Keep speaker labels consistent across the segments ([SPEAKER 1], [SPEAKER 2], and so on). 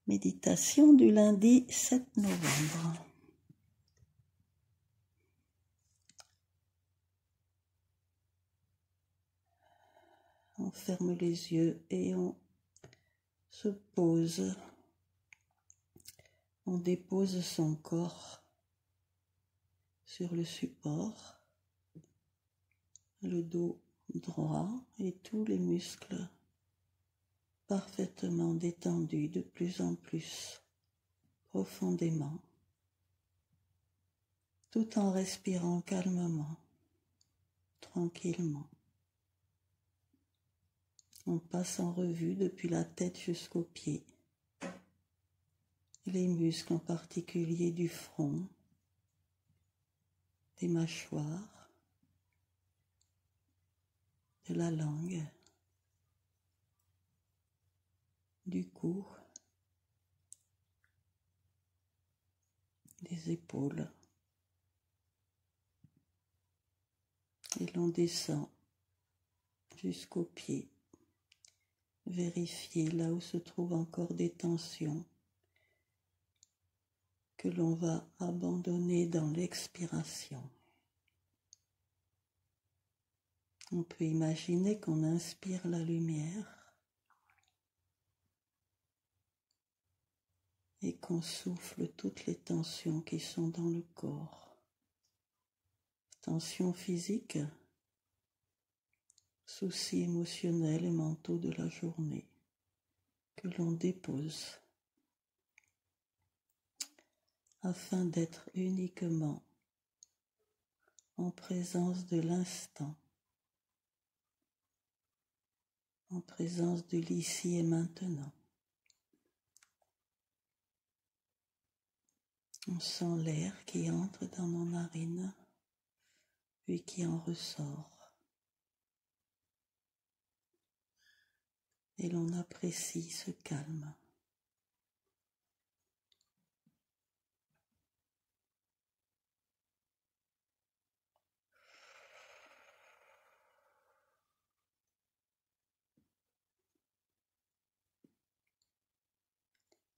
[SPEAKER 1] Méditation du lundi 7 novembre. On ferme les yeux et on se pose. On dépose son corps sur le support, le dos droit et tous les muscles parfaitement détendus de plus en plus profondément, tout en respirant calmement, tranquillement. On passe en revue depuis la tête jusqu'aux pieds, les muscles en particulier du front, des mâchoires, de la langue, du cou, des épaules. Et l'on descend jusqu'aux pieds. Vérifier là où se trouvent encore des tensions que l'on va abandonner dans l'expiration. On peut imaginer qu'on inspire la lumière et qu'on souffle toutes les tensions qui sont dans le corps. Tensions physiques, soucis émotionnels et mentaux de la journée que l'on dépose afin d'être uniquement en présence de l'instant, en présence de l'ici et maintenant. On sent l'air qui entre dans nos narines, puis qui en ressort. Et l'on apprécie ce calme.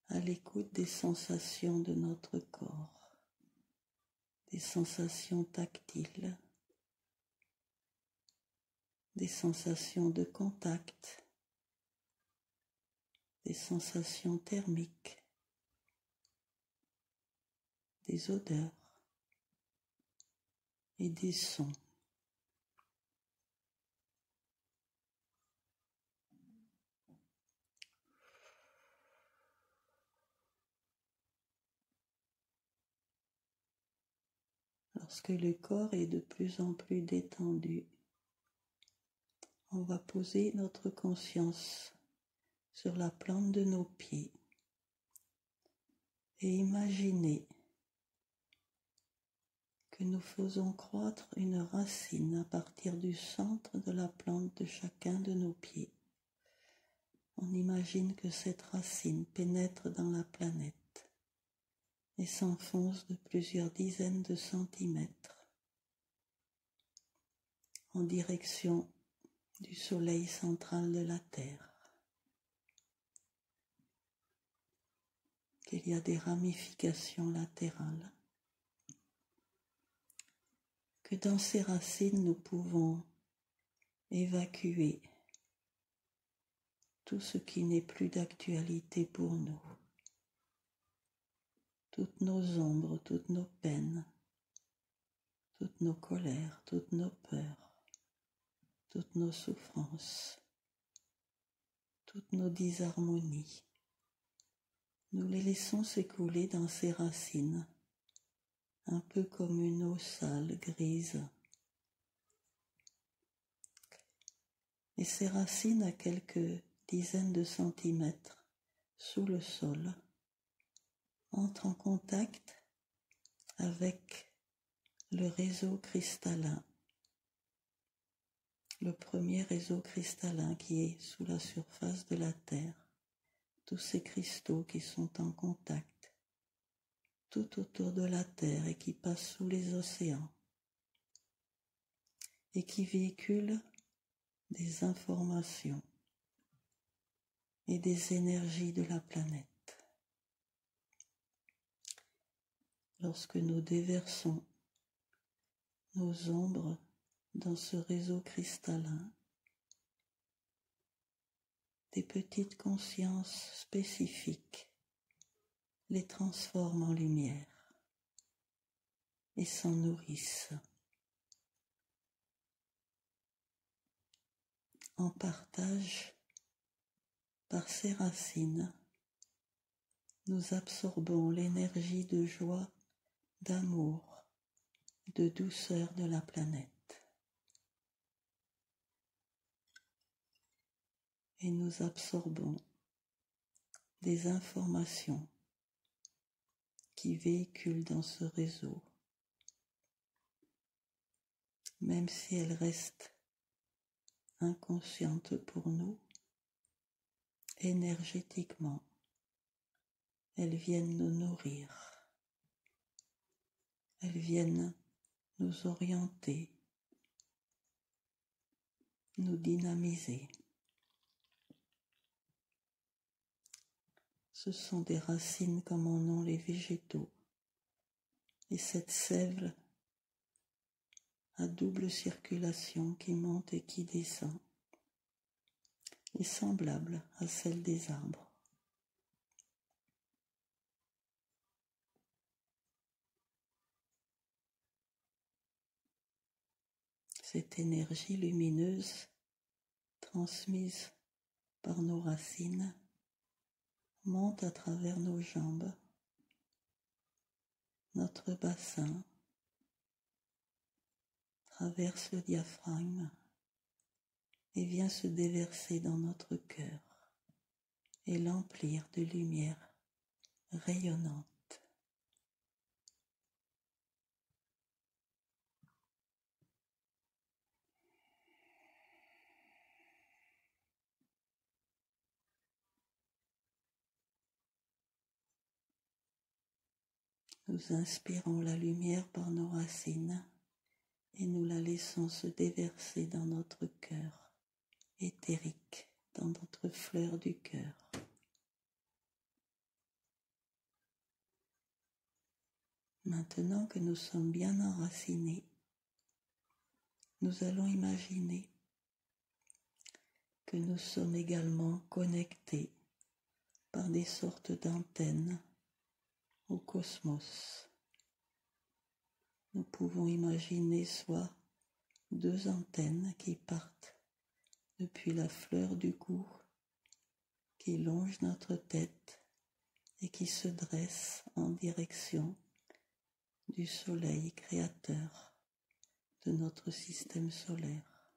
[SPEAKER 1] À l'écoute des sensations de notre corps, des sensations tactiles, des sensations de contact, des sensations thermiques, des odeurs et des sons. Lorsque le corps est de plus en plus détendu, on va poser notre conscience sur la plante de nos pieds et imaginer que nous faisons croître une racine à partir du centre de la plante de chacun de nos pieds. On imagine que cette racine pénètre dans la planète et s'enfonce de plusieurs dizaines de centimètres en direction du soleil central de la Terre. Qu'il y a des ramifications latérales, que dans ces racines nous pouvons évacuer tout ce qui n'est plus d'actualité pour nous, toutes nos ombres, toutes nos peines, toutes nos colères, toutes nos peurs, toutes nos souffrances, toutes nos disharmonies. Nous les laissons s'écouler dans ces racines, un peu comme une eau sale, grise. Et ces racines, à quelques dizaines de centimètres sous le sol, entrent en contact avec le réseau cristallin, le premier réseau cristallin qui est sous la surface de la Terre. Tous ces cristaux qui sont en contact tout autour de la Terre et qui passent sous les océans et qui véhiculent des informations et des énergies de la planète. lorsque nous déversons nos ombres dans ce réseau cristallin, des petites consciences spécifiques les transforment en lumière et s'en nourrissent. En partage, par ces racines, nous absorbons l'énergie de joie, d'amour, de douceur de la planète. Et nous absorbons des informations qui véhiculent dans ce réseau, même si elles restent inconscientes pour nous, énergétiquement, elles viennent nous nourrir, elles viennent nous orienter, nous dynamiser. Ce sont des racines comme en ont les végétaux, et cette sève à double circulation qui monte et qui descend est semblable à celle des arbres. Cette énergie lumineuse transmise par nos racines monte à travers nos jambes, notre bassin, traverse le diaphragme et vient se déverser dans notre cœur et l'emplir de lumière rayonnante. Nous inspirons la lumière par nos racines et nous la laissons se déverser dans notre cœur éthérique, dans notre fleur du cœur. Maintenant que nous sommes bien enracinés, nous allons imaginer que nous sommes également connectés par des sortes d'antennes au cosmos. Nous pouvons imaginer soit deux antennes qui partent depuis la fleur du cou, qui longe notre tête et qui se dressent en direction du soleil créateur de notre système solaire,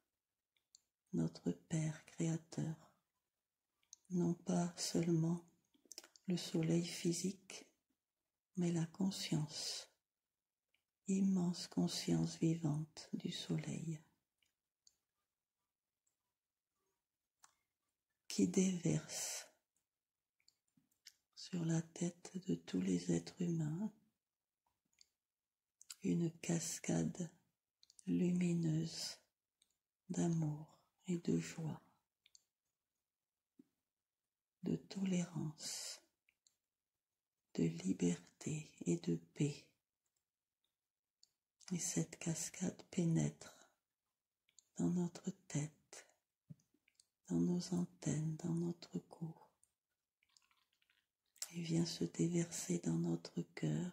[SPEAKER 1] notre Père créateur, non pas seulement le soleil physique, mais la conscience, immense conscience vivante du soleil, qui déverse sur la tête de tous les êtres humains une cascade lumineuse d'amour et de joie, de tolérance, de liberté et de paix. Et cette cascade pénètre dans notre tête, dans nos antennes, dans notre cou, et vient se déverser dans notre cœur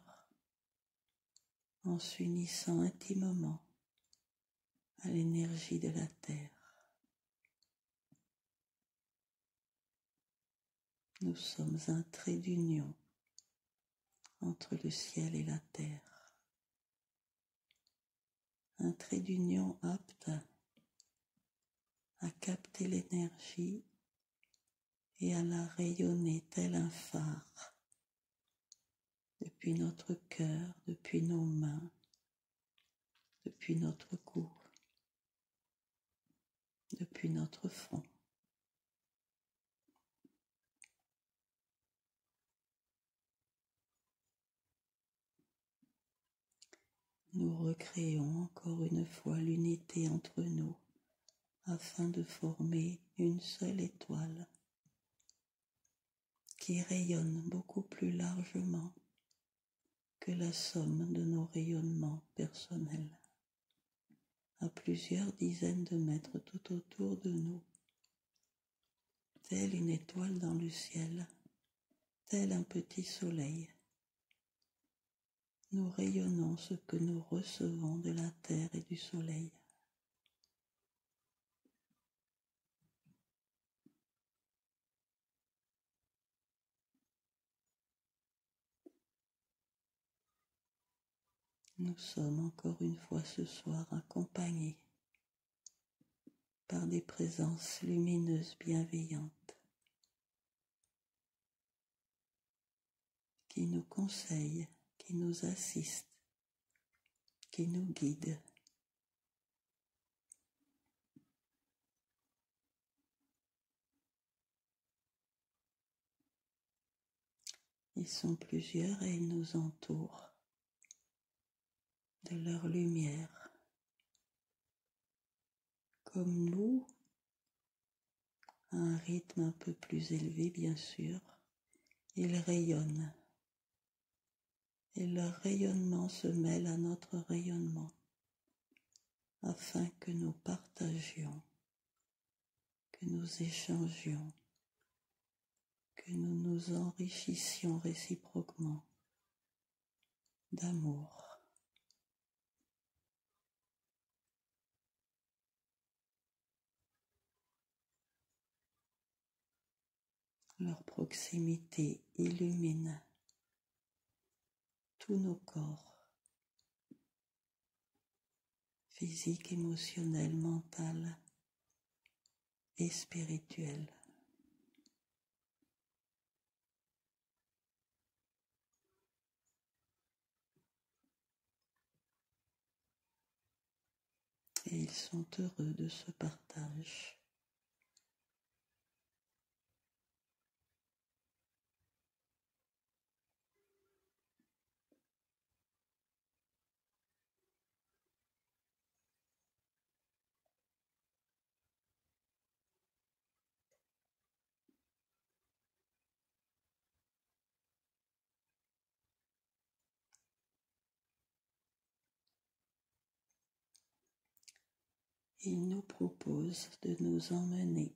[SPEAKER 1] en s'unissant intimement à l'énergie de la terre. Nous sommes un trait d'union entre le ciel et la terre, un trait d'union apte à capter l'énergie et à la rayonner tel un phare depuis notre cœur, depuis nos mains, depuis notre cou, depuis notre front. Nous recréons encore une fois l'unité entre nous afin de former une seule étoile qui rayonne beaucoup plus largement que la somme de nos rayonnements personnels, à plusieurs dizaines de mètres tout autour de nous, telle une étoile dans le ciel, tel un petit soleil. Nous rayonnons ce que nous recevons de la terre et du soleil. Nous sommes encore une fois ce soir accompagnés par des présences lumineuses bienveillantes qui nous conseillent, qui nous assistent, qui nous guident. Ils sont plusieurs et ils nous entourent de leur lumière. Comme nous, à un rythme un peu plus élevé bien sûr, ils rayonnent. Et leur rayonnement se mêle à notre rayonnement afin que nous partagions, que nous échangions, que nous nous enrichissions réciproquement d'amour. Leur proximité illumine tous nos corps, physique, émotionnel, mental et spirituel. Et ils sont heureux de ce partage. Il nous propose de nous emmener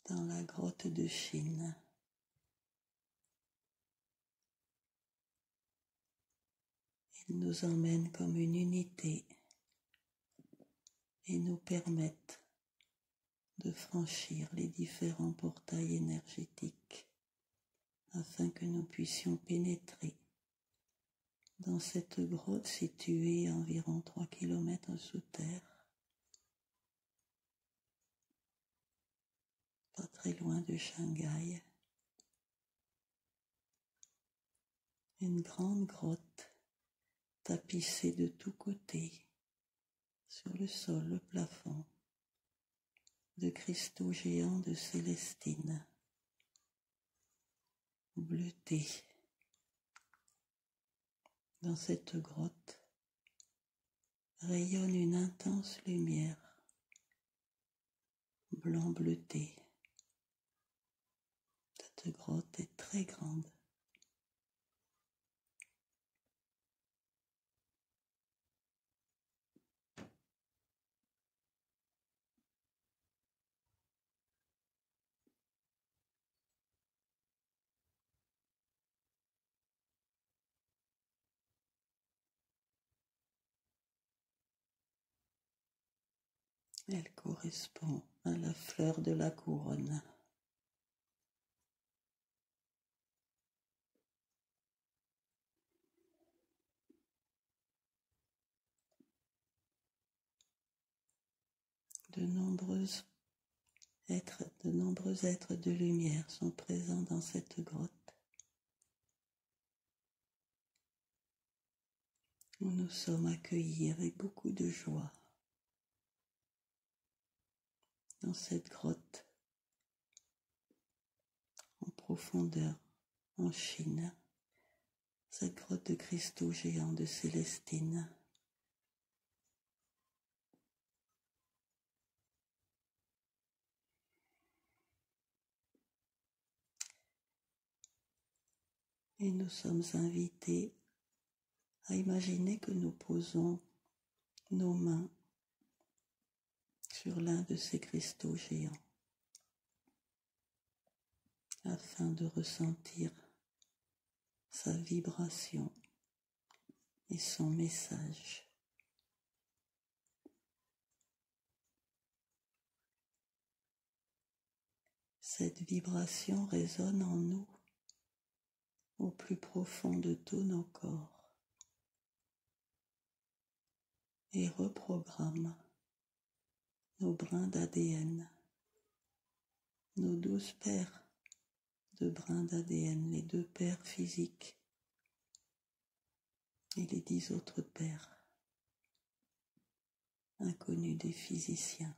[SPEAKER 1] dans la grotte de Chine. Il nous emmène comme une unité et nous permettent de franchir les différents portails énergétiques afin que nous puissions pénétrer dans cette grotte située à environ 3 km sous terre, pas très loin de Shanghai. Une grande grotte tapissée de tous côtés, sur le sol, le plafond, de cristaux géants de célestine, bleutés. Dans cette grotte rayonne une intense lumière, blanc bleuté. Cette grotte est très grande. Elle correspond à la fleur de la couronne. De nombreux êtres de lumière sont présents dans cette grotte, où nous sommes accueillis avec beaucoup de joie. Dans cette grotte, en profondeur, en Chine, cette grotte de cristaux géants de célestine. Et nous sommes invités à imaginer que nous posons nos mains sur l'un de ces cristaux géants afin de ressentir sa vibration et son message. Cette vibration résonne en nous au plus profond de tous nos corps et reprogramme nos brins d'ADN, nos 12 paires de brins d'ADN, les 2 paires physiques et les 10 autres paires inconnues des physiciens,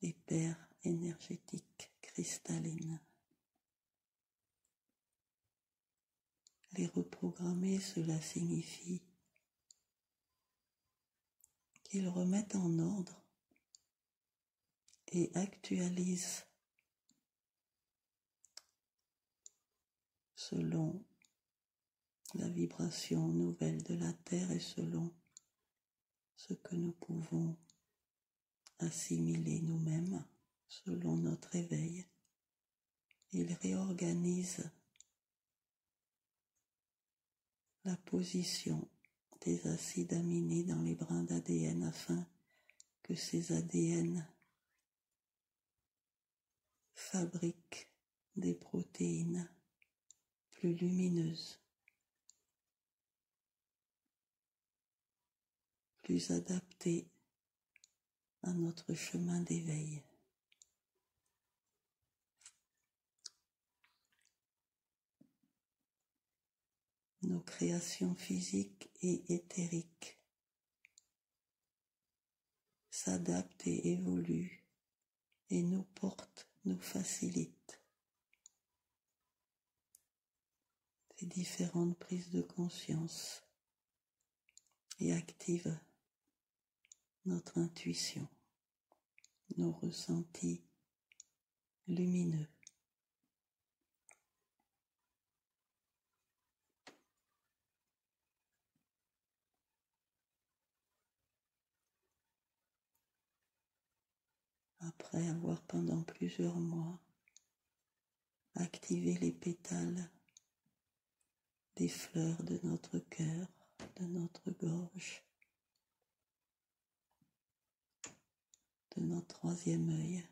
[SPEAKER 1] les paires énergétiques cristallines. Les reprogrammer, cela signifie qu'ils remettent en ordre et actualisent selon la vibration nouvelle de la Terre et selon ce que nous pouvons assimiler nous-mêmes, selon notre éveil. Ils réorganisent la position des acides aminés dans les brins d'ADN afin que ces ADN fabriquent des protéines plus lumineuses, plus adaptées à notre chemin d'éveil. Nos créations physiques et éthériques s'adaptent et évoluent et nous portent, nous facilitent ces différentes prises de conscience et activent notre intuition, nos ressentis lumineux. Après avoir pendant plusieurs mois activé les pétales des fleurs de notre cœur, de notre gorge, de notre 3e œil,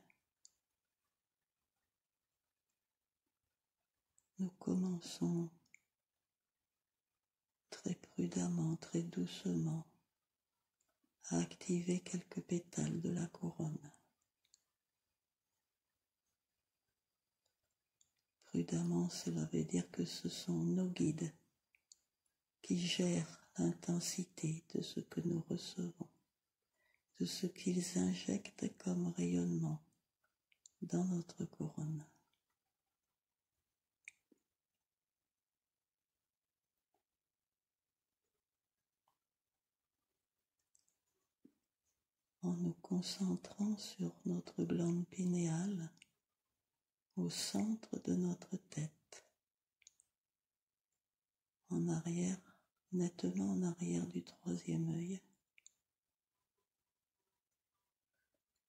[SPEAKER 1] nous commençons très prudemment, très doucement à activer quelques pétales de la couronne. Prudemment, cela veut dire que ce sont nos guides qui gèrent l'intensité de ce que nous recevons, de ce qu'ils injectent comme rayonnement dans notre couronne. En nous concentrant sur notre glande pinéale au centre de notre tête, en arrière, nettement en arrière du 3e œil,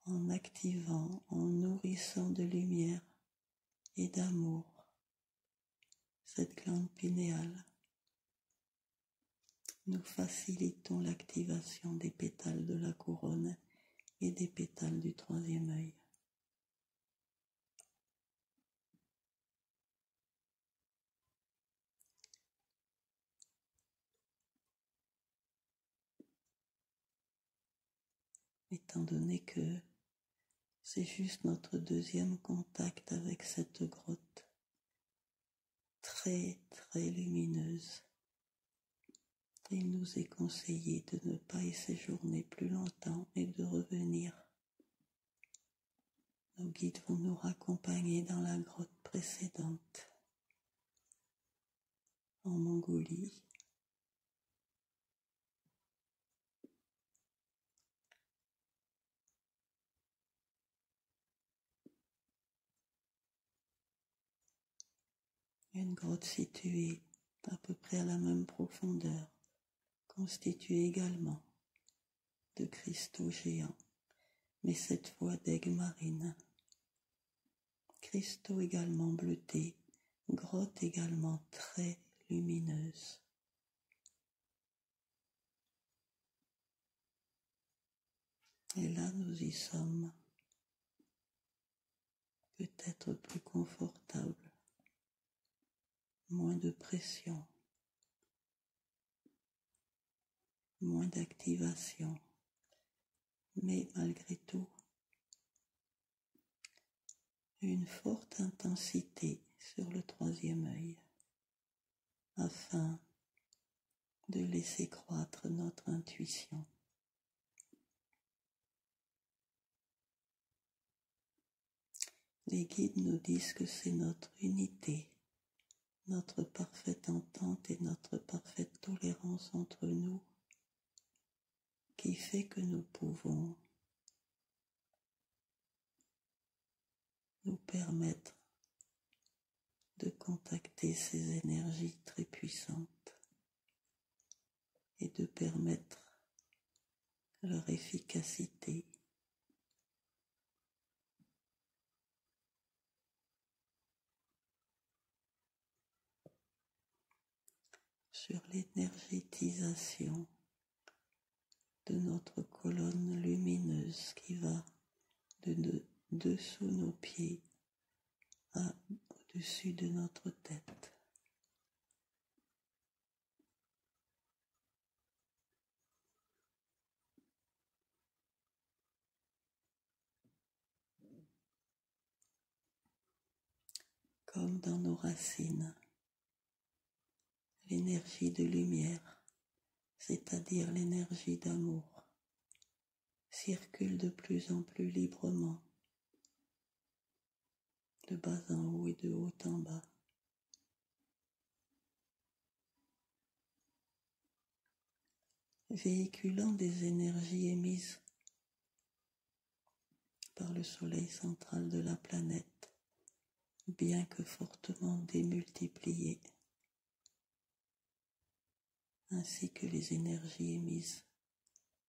[SPEAKER 1] en activant, en nourrissant de lumière et d'amour cette glande pinéale. Nous facilitons l'activation des pétales de la couronne et des pétales du 3e œil. Étant donné que c'est juste notre 2e contact avec cette grotte très très lumineuse, il nous est conseillé de ne pas y séjourner plus longtemps et de revenir. Nos guides vont nous raccompagner dans la grotte précédente, en Mongolie. Une grotte située à peu près à la même profondeur, constituée également de cristaux géants, mais cette fois d'aigues marines. Cristaux également bleutés, grotte également très lumineuse. Et là, nous y sommes, peut-être plus confortables, moins de pression, moins d'activation, mais malgré tout, une forte intensité sur le troisième œil, afin de laisser croître notre intuition. Les guides nous disent que c'est notre unité, notre parfaite entente et notre parfaite tolérance entre nous qui fait que nous pouvons nous permettre de contacter ces énergies très puissantes et de permettre leur efficacité. Sur l'énergétisation de notre colonne lumineuse qui va de dessous nos pieds à au-dessus de notre tête. Comme dans nos racines, l'énergie de lumière, c'est-à-dire l'énergie d'amour, circule de plus en plus librement, de bas en haut et de haut en bas. Véhiculant des énergies émises par le soleil central de la planète, bien que fortement démultipliées, ainsi que les énergies émises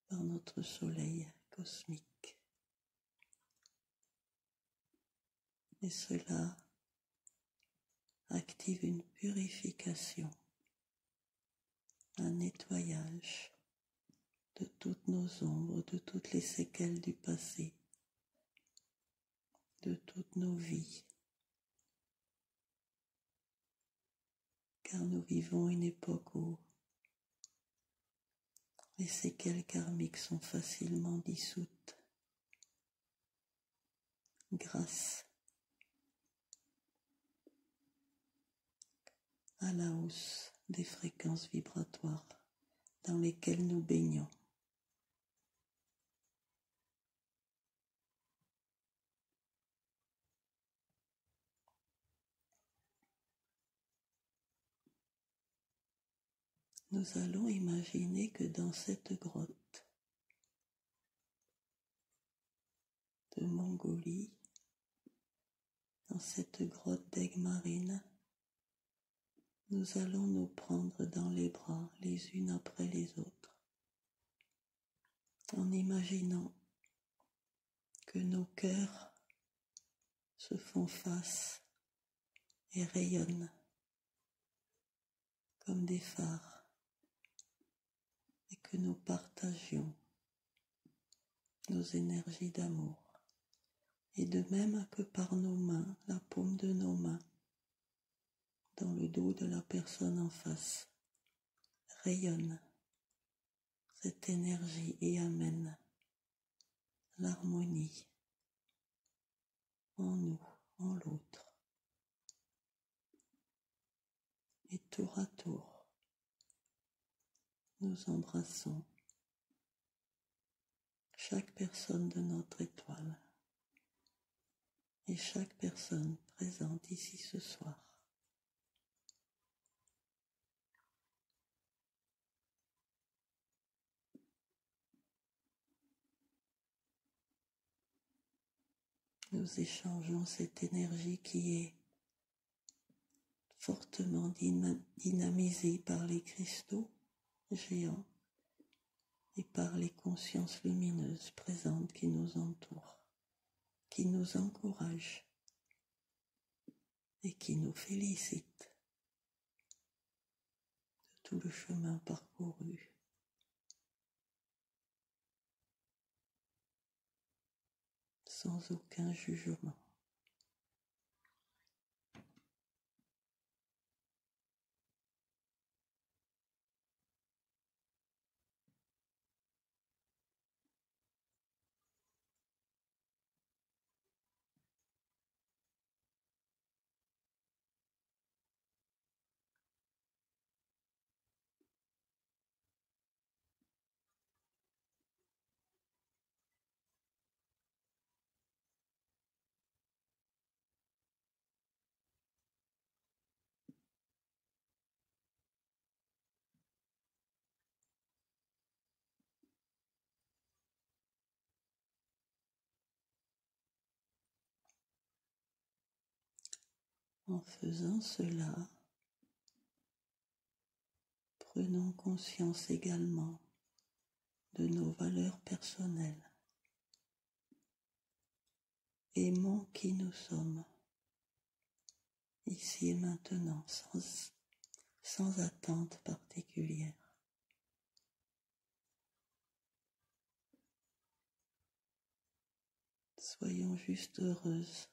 [SPEAKER 1] par notre soleil cosmique. Et cela active une purification, un nettoyage de toutes nos ombres, de toutes les séquelles du passé, de toutes nos vies, car nous vivons une époque où les séquelles karmiques sont facilement dissoutes grâce à la hausse des fréquences vibratoires dans lesquelles nous baignons. Nous allons imaginer que dans cette grotte de Mongolie, dans cette grotte d'aigues marines, nous allons nous prendre dans les bras les unes après les autres, en imaginant que nos cœurs se font face et rayonnent comme des phares, et que nous partagions nos énergies d'amour, et de même que par nos mains, la paume de nos mains, dans le dos de la personne en face, rayonne cette énergie et amène l'harmonie en nous, en l'autre. Et tour à tour, nous embrassons chaque personne de notre étoile et chaque personne présente ici ce soir. Nous échangeons cette énergie qui est fortement dynamisés par les cristaux géants et par les consciences lumineuses présentes qui nous entourent, qui nous encouragent et qui nous félicitent de tout le chemin parcouru. Sans aucun jugement. En faisant cela, prenons conscience également de nos valeurs personnelles. Aimons qui nous sommes, ici et maintenant, sans attente particulière. Soyons juste heureuses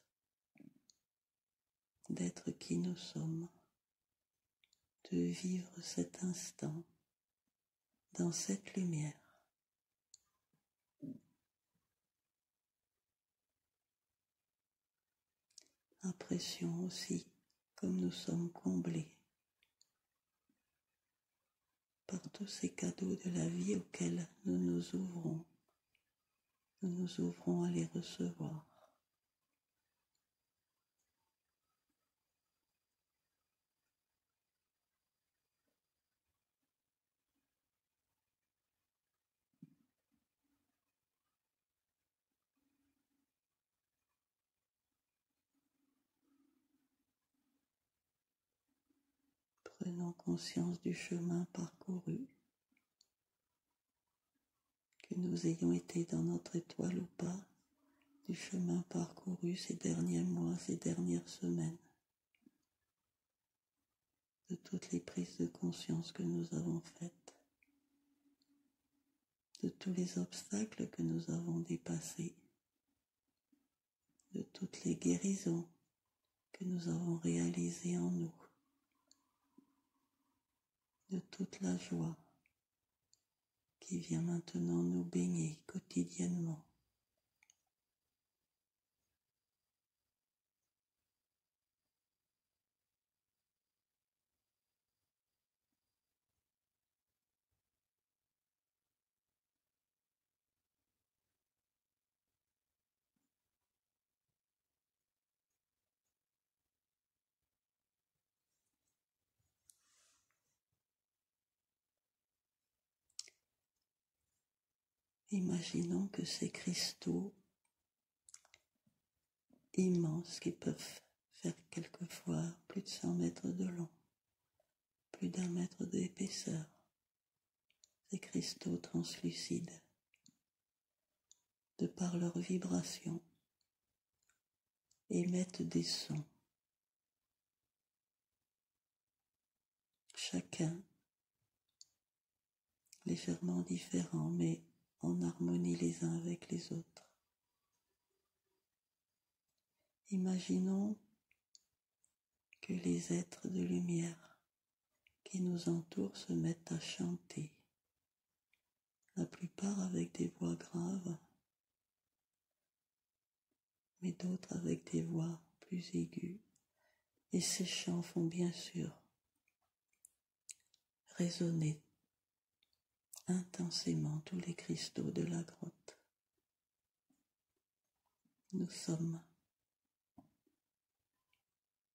[SPEAKER 1] d'être qui nous sommes, de vivre cet instant dans cette lumière. Apprécions aussi comme nous sommes comblés par tous ces cadeaux de la vie auxquels nous nous ouvrons à les recevoir. Prenons conscience du chemin parcouru, que nous ayons été dans notre étoile ou pas, du chemin parcouru ces derniers mois, ces dernières semaines, de toutes les prises de conscience que nous avons faites, de tous les obstacles que nous avons dépassés, de toutes les guérisons que nous avons réalisées en nous, de toute la joie qui vient maintenant nous baigner quotidiennement. Imaginons que ces cristaux immenses qui peuvent faire quelquefois plus de 100 mètres de long, plus d'1 mètre d'épaisseur, ces cristaux translucides, de par leur vibration, émettent des sons, chacun légèrement différents mais en harmonie les uns avec les autres. Imaginons que les êtres de lumière qui nous entourent se mettent à chanter, la plupart avec des voix graves, mais d'autres avec des voix plus aiguës. Et ces chants font bien sûr résonner intensément tous les cristaux de la grotte. Nous sommes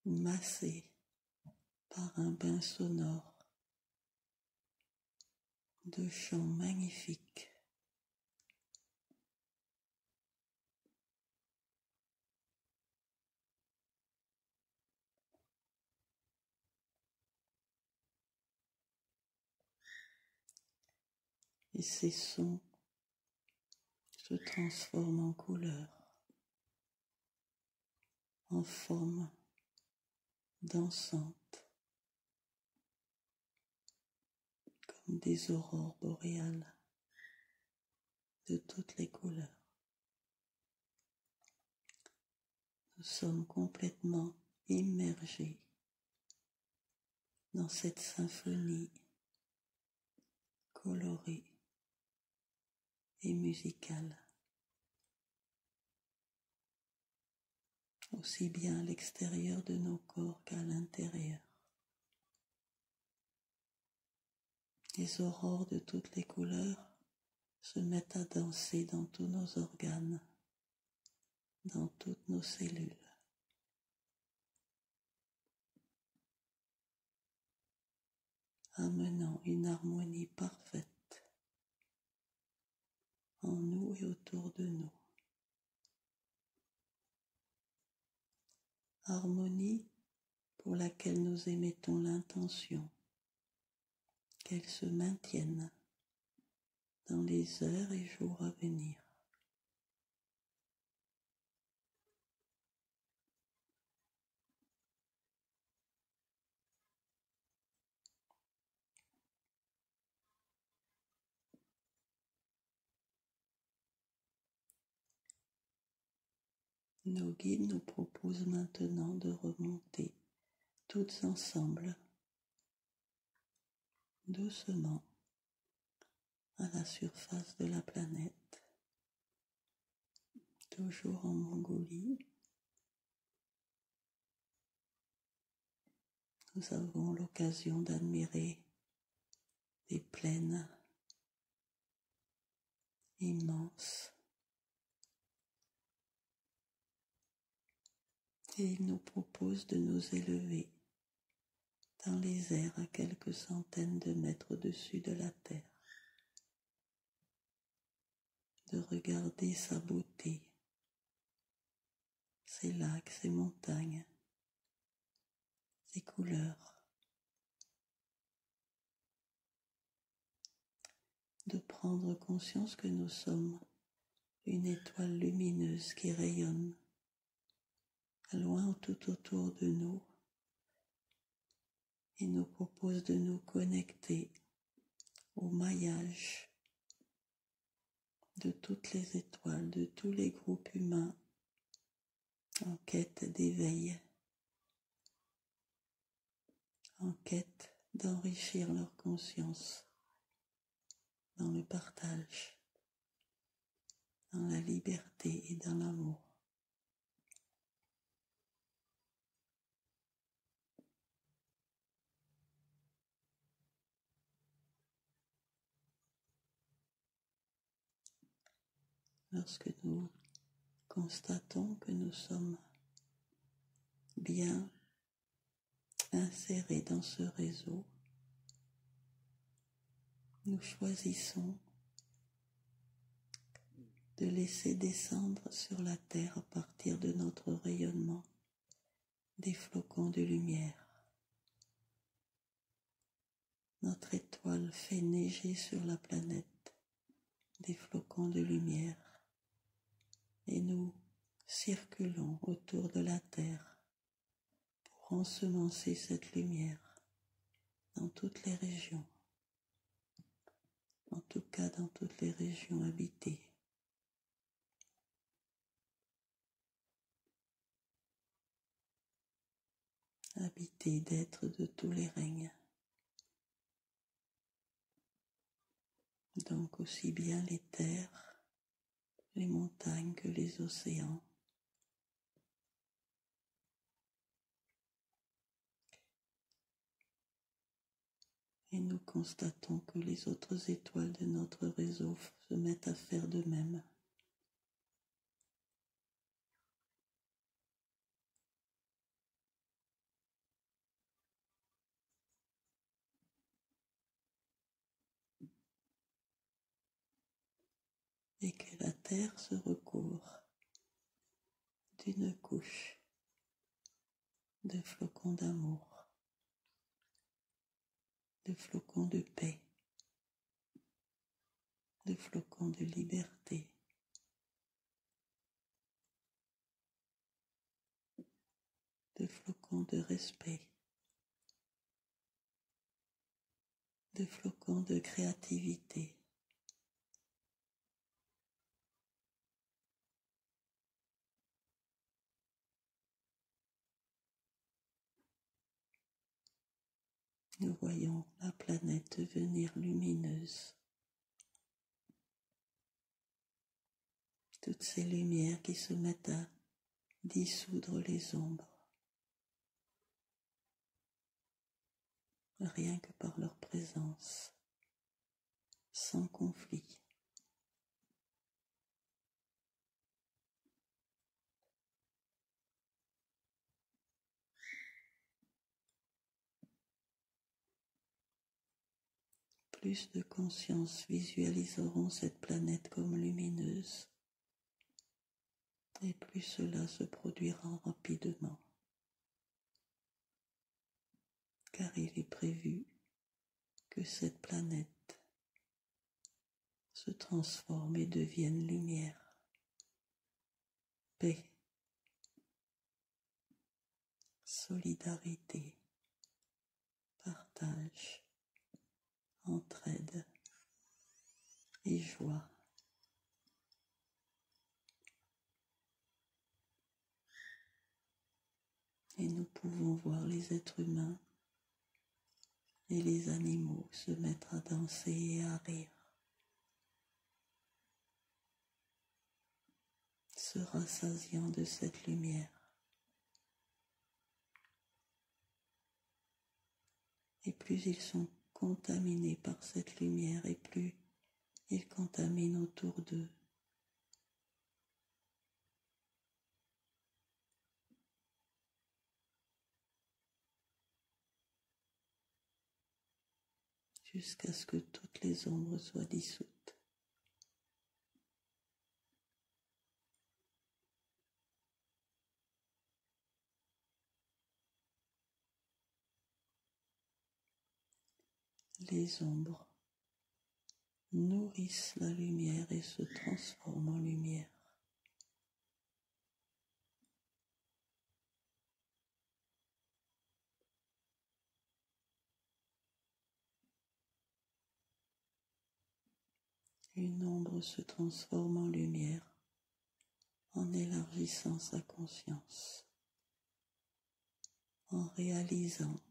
[SPEAKER 1] massés par un bain sonore de chants magnifiques. et ces sons se transforment en couleurs, en formes dansantes, comme des aurores boréales de toutes les couleurs. Nous sommes complètement immergés dans cette symphonie colorée et musicale, aussi bien à l'extérieur de nos corps qu'à l'intérieur. Les aurores de toutes les couleurs se mettent à danser dans tous nos organes, dans toutes nos cellules. Amenant une harmonie parfaite en nous et autour de nous. Harmonie pour laquelle nous émettons l'intention qu'elle se maintienne dans les heures et jours à venir. Nos guides nous proposent maintenant de remonter toutes ensemble, doucement, à la surface de la planète, toujours en Mongolie. Nous avons l'occasion d'admirer des plaines immenses. Et il nous propose de nous élever dans les airs à quelques centaines de mètres au-dessus de la terre, de regarder sa beauté, ses lacs, ses montagnes, ses couleurs, de prendre conscience que nous sommes une étoile lumineuse qui rayonne loin tout autour de nous et nous propose de nous connecter au maillage de toutes les étoiles, de tous les groupes humains en quête d'éveil, en quête d'enrichir leur conscience dans le partage, dans la liberté et dans l'amour. Lorsque nous constatons que nous sommes bien insérés dans ce réseau, nous choisissons de laisser descendre sur la terre à partir de notre rayonnement des flocons de lumière. Notre étoile fait neiger sur la planète des flocons de lumière et nous circulons autour de la terre pour ensemencer cette lumière dans toutes les régions, en tout cas dans toutes les régions habitées. Habitées d'êtres de tous les règnes. Donc aussi bien les terres, les montagnes que les océans. Et nous constatons que les autres étoiles de notre réseau se mettent à faire de même. Et que la terre se recouvre d'une couche de flocons d'amour, de flocons de paix, de flocons de liberté, de flocons de respect, de flocons de créativité. Nous voyons la planète devenir lumineuse. Toutes ces lumières qui se mettent à dissoudre les ombres, rien que par leur présence, sans conflit. Plus de conscience visualiseront cette planète comme lumineuse, et plus cela se produira rapidement, car il est prévu que cette planète se transforme et devienne lumière, paix, solidarité, partage, entraide et joie. Et nous pouvons voir les êtres humains et les animaux se mettre à danser et à rire, se rassasiant de cette lumière. Et plus ils sont contaminés par cette lumière, et plus ils contaminent autour d'eux. Jusqu'à ce que toutes les ombres soient dissoutes. Les ombres nourrissent la lumière et se transforment en lumière. Une ombre se transforme en lumière en élargissant sa conscience, en réalisant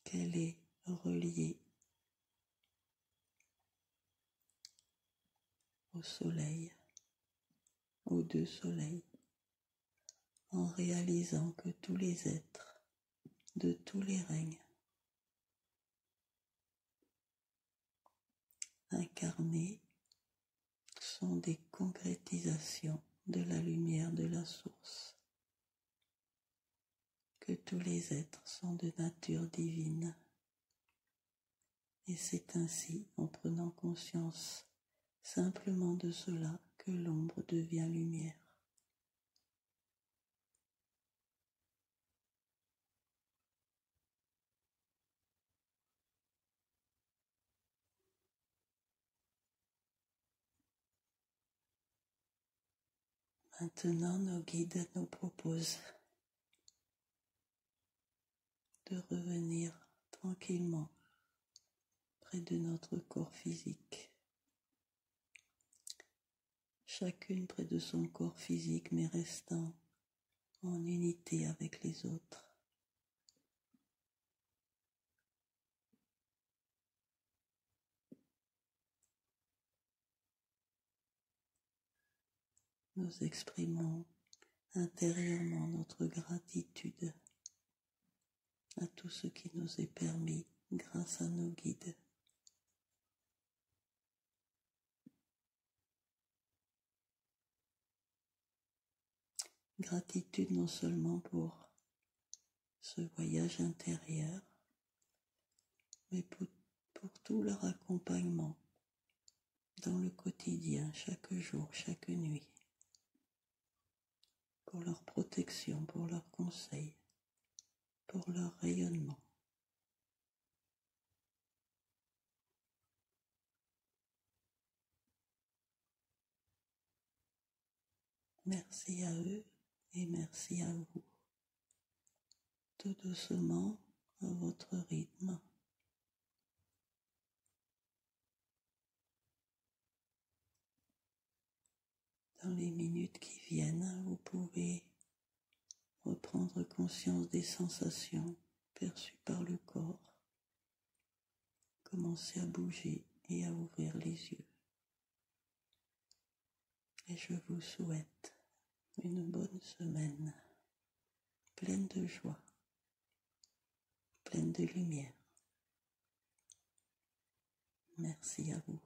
[SPEAKER 1] qu'elle est reliée au soleil, aux deux soleils, en réalisant que tous les êtres de tous les règnes incarnés sont des concrétisations de la lumière de la source, que tous les êtres sont de nature divine. Et c'est ainsi, en prenant conscience simplement de cela, que l'ombre devient lumière. Maintenant, nos guides nous proposent de revenir tranquillement près de notre corps physique. Chacune près de son corps physique, mais restant en unité avec les autres. Nous exprimons intérieurement notre gratitude à tout ce qui nous est permis grâce à nos guides. Gratitude non seulement pour ce voyage intérieur, mais pour tout leur accompagnement dans le quotidien, chaque jour, chaque nuit, pour leur protection, pour leurs conseils, pour leur rayonnement. Merci à eux et merci à vous. Tout doucement, à votre rythme. Dans les minutes qui viennent, vous pouvez reprendre conscience des sensations perçues par le corps. Commencez à bouger et à ouvrir les yeux. Et je vous souhaite une bonne semaine, pleine de joie, pleine de lumière. Merci à vous.